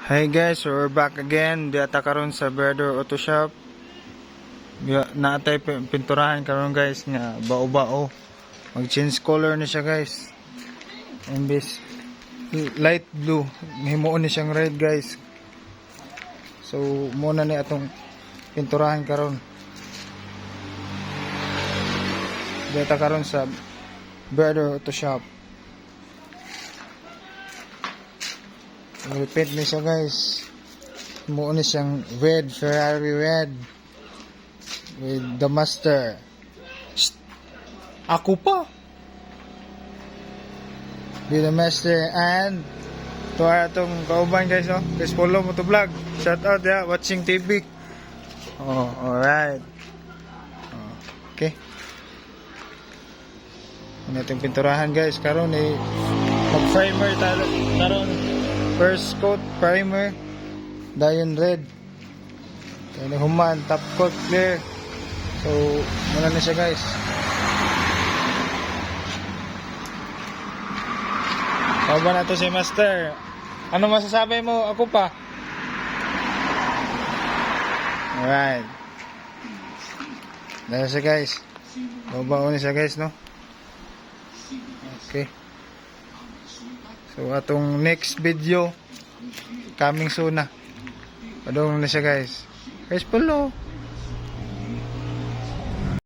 Hi guys, so we're back again. Diata karon sa Brother Auto Shop. Naatay pinturahan karon guys nga bao-bao. Mag-change color na siya guys. Imbis light blue, himuon ni siyang red guys. So muna ni atong pinturahan karon. Diata karon sa Brother Auto Shop. Repeat na siya guys. Muna na siyang red, Ferrari red with the master. Shh! Ako pa with the master. And to atong kauban guys, no? Guys, follow mo to vlog. Shout out ya, watching TV. Oh, alright. Okay, natin pinturahan guys. Karon eh mag primer tayo karon. First coat primer, dayon red. Kaya human, top coat clear. So, muna na siya guys. Kauban na to si Master. Ano masasabi mo? Ako pa. Alright. Dahil siya guys. Kauban siya guys, no? Okay. So atong next video coming soon na. Padong na siya guys. Guys, follow.